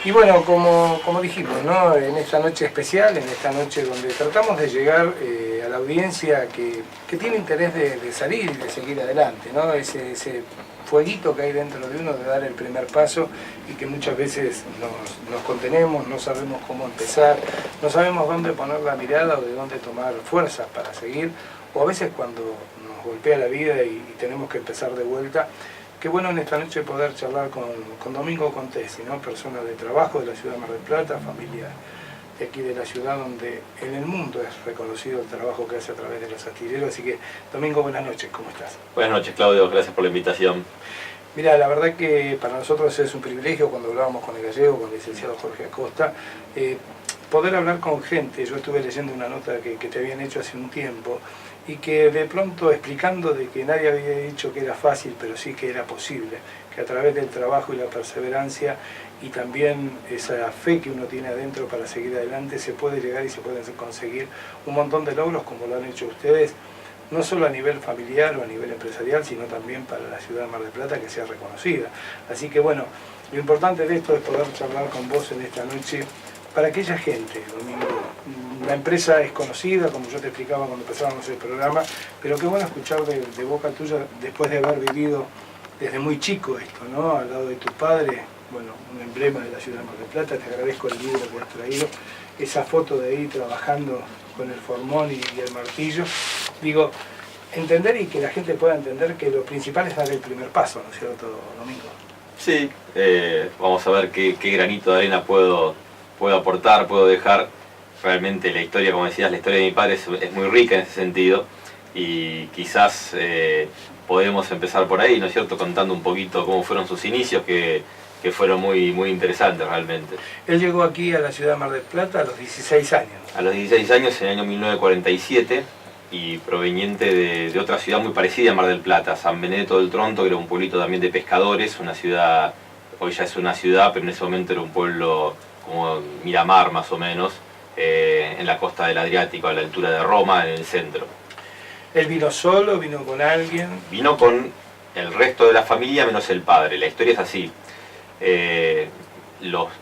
Y bueno, como dijimos, ¿no? En esta noche especial, en esta noche donde tratamos de llegar a la audiencia que tiene interés de salir y de seguir adelante, ¿no? Ese fueguito que hay dentro de uno de dar el primer paso y que muchas veces nos contenemos, no sabemos cómo empezar, no sabemos dónde poner la mirada o de dónde tomar fuerzas para seguir, o a veces cuando nos golpea la vida y tenemos que empezar de vuelta. Qué bueno en esta noche poder charlar con Domingo Contesi, ¿no? Persona de trabajo de la ciudad de Mar del Plata, familia de aquí de la ciudad, donde en el mundo es reconocido el trabajo que hace a través de los astilleros. Así que, Domingo, buenas noches, ¿cómo estás? Buenas noches, Claudio, gracias por la invitación. Mira, la verdad que para nosotros es un privilegio, cuando hablábamos con el gallego, con el licenciado Jorge Acosta, poder hablar con gente. Yo estuve leyendo una nota que te habían hecho hace un tiempo, y que de pronto explicando de que nadie había dicho que era fácil, pero sí que era posible, que a través del trabajo y la perseverancia y también esa fe que uno tiene adentro para seguir adelante, se puede llegar y se pueden conseguir un montón de logros como lo han hecho ustedes, no solo a nivel familiar o a nivel empresarial, sino también para la ciudad de Mar del Plata, que sea reconocida. Así que bueno, lo importante de esto es poder charlar con vos en esta noche para aquella gente, Domingo. La empresa es conocida, como yo te explicaba cuando empezábamos el programa, pero qué bueno escuchar de boca tuya, después de haber vivido desde muy chico esto, ¿no? Al lado de tu padre, bueno, un emblema de la ciudad de Mar del Plata. Te agradezco el libro que has traído, esa foto de ahí trabajando con el formón y el martillo. Digo, entender y que la gente pueda entender que lo principal es dar el primer paso, ¿no es cierto, Domingo? Sí, vamos a ver qué granito de arena puedo aportar, puedo dejar. Realmente la historia, como decías, la historia de mi padre es muy rica en ese sentido, y quizás podemos empezar por ahí, ¿no es cierto?, contando un poquito cómo fueron sus inicios, que fueron muy interesantes realmente. Él llegó aquí a la ciudad de Mar del Plata a los 16 años. A los 16 años, en el año 1947, y proveniente de otra ciudad muy parecida a Mar del Plata, San Benedetto del Tronto, que era un pueblito también de pescadores, una ciudad, hoy ya es una ciudad, pero en ese momento era un pueblo como Miramar más o menos, en la costa del Adriático, a la altura de Roma, en el centro. ¿Él vino solo? ¿Vino con alguien? Vino con el resto de la familia menos el padre. La historia es así.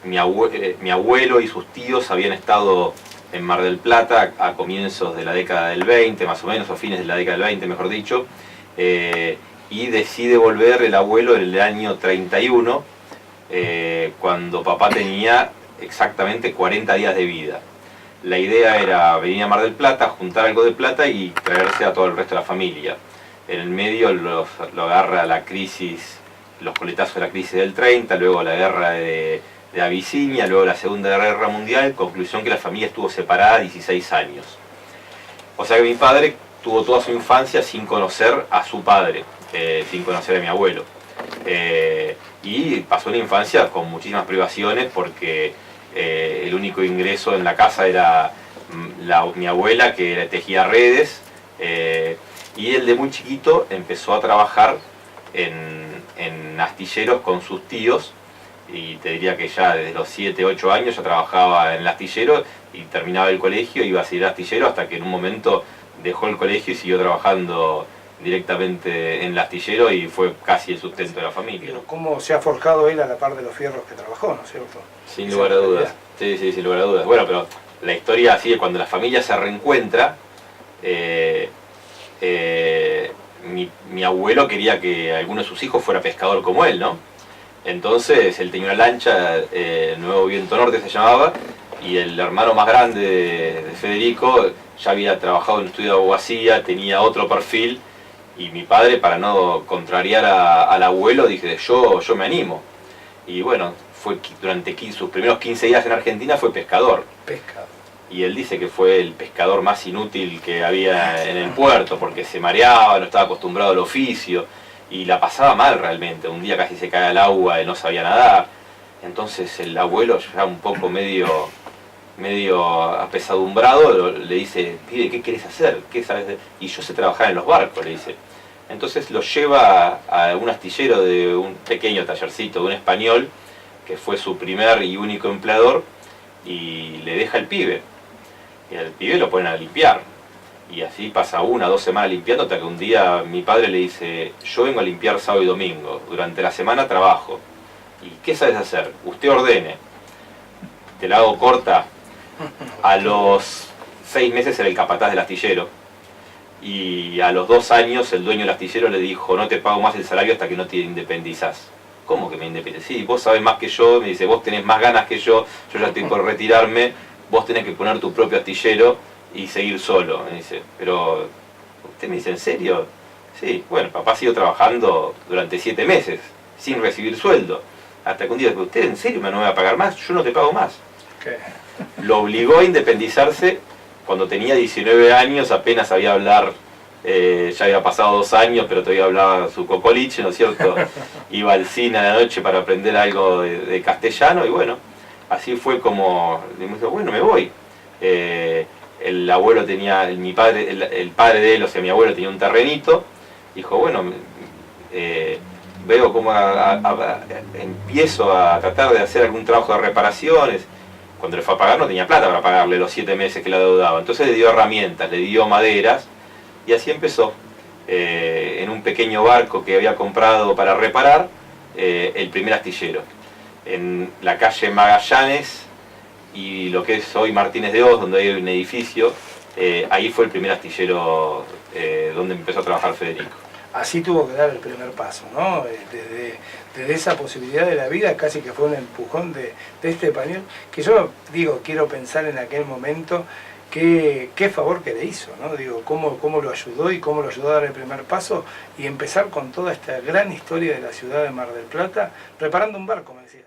Mi abuelo y sus tíos habían estado en Mar del Plata a comienzos de la década del 20, más o menos, o fines de la década del 20, mejor dicho, y decide volver el abuelo en el año 31, cuando papá tenía exactamente 40 días de vida. La idea era venir a Mar del Plata, juntar algo de plata y traerse a todo el resto de la familia. En el medio lo agarra la crisis, los coletazos de la crisis del 30, luego la guerra de Abisinia, luego la Segunda Guerra Mundial, conclusión que la familia estuvo separada 16 años. O sea que mi padre tuvo toda su infancia sin conocer a su padre, sin conocer a mi abuelo. Y pasó una infancia con muchísimas privaciones porque el único ingreso en la casa era mi abuela, que tejía redes, y él de muy chiquito empezó a trabajar en astilleros con sus tíos, y te diría que ya desde los 7, 8 años ya trabajaba en el astillero y terminaba el colegio, iba a seguir astillero hasta que en un momento dejó el colegio y siguió trabajando directamente en el astillero y fue casi el sustento de la familia. Pero ¿cómo se ha forjado él a la par de los fierros que trabajó, ¿no es cierto? Sin lugar a dudas. Sí, sin lugar a dudas. Bueno, pero la historia sigue cuando la familia se reencuentra. Mi abuelo quería que alguno de sus hijos fuera pescador como él, ¿no? Entonces él tenía una lancha, Nuevo Viento Norte se llamaba, y el hermano más grande de Federico ya había trabajado en el estudio de abogacía, tenía otro perfil, y mi padre, para no contrariar al abuelo, dije, yo me animo. Y bueno, fue durante sus primeros 15 días en Argentina fue pescador. Pescador. Y él dice que fue el pescador más inútil que había en el puerto, porque se mareaba, no estaba acostumbrado al oficio, y la pasaba mal realmente. Un día casi se cae al agua y no sabía nadar. Entonces el abuelo, ya un poco medio apesadumbrado, le dice, pibe, ¿qué querés hacer? ¿Qué sabes? Y yo sé trabajar en los barcos, le dice. Entonces lo lleva a un astillero de un pequeño tallercito, de un español, que fue su primer y único empleador, y le deja el pibe. Y al pibe lo ponen a limpiar. Y así pasa 1 o 2 semanas limpiando, hasta que un día mi padre le dice, yo vengo a limpiar sábado y domingo, durante la semana trabajo. ¿Y qué sabes hacer? Usted ordene. Te la hago corta. A los 6 meses era el capataz del astillero. Y a los 2 años el dueño del astillero le dijo, no te pago más el salario hasta que no te independizás. ¿Cómo que me independizás? Sí, vos sabés más que yo, me dice, vos tenés más ganas que yo ya estoy por retirarme, vos tenés que poner tu propio astillero y seguir solo. Me dice, pero usted me dice, ¿en serio? Sí, bueno, papá siguió trabajando durante 7 meses, sin recibir sueldo. Hasta que un día dijo, ¿usted en serio no me va a pagar más? Yo no te pago más. ¿Qué? Lo obligó a independizarse cuando tenía 19 años, apenas sabía hablar, ya había pasado 2 años, pero todavía hablaba su cocoliche, ¿no es cierto? Iba al cine a la noche para aprender algo de castellano, y bueno, así fue como, me dijo, bueno, me voy. El abuelo tenía, el padre de él, o sea, mi abuelo tenía un terrenito, dijo, bueno, veo cómo empiezo a tratar de hacer algún trabajo de reparaciones. Cuando le fue a pagar no tenía plata para pagarle los 7 meses que le adeudaba. Entonces le dio herramientas, le dio maderas y así empezó. En un pequeño barco que había comprado para reparar, el primer astillero. En la calle Magallanes y lo que es hoy Martínez de Hoz, donde hay un edificio, ahí fue el primer astillero donde empezó a trabajar Federico. Así tuvo que dar el primer paso, ¿no? Desde esa posibilidad de la vida, casi que fue un empujón de este español, que yo digo, quiero pensar en aquel momento qué favor que le hizo, ¿no? Digo, cómo lo ayudó y cómo lo ayudó a dar el primer paso y empezar con toda esta gran historia de la ciudad de Mar del Plata, reparando un barco, me decía.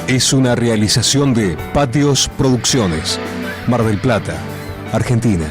Es una realización de Patios Producciones, Mar del Plata, Argentina.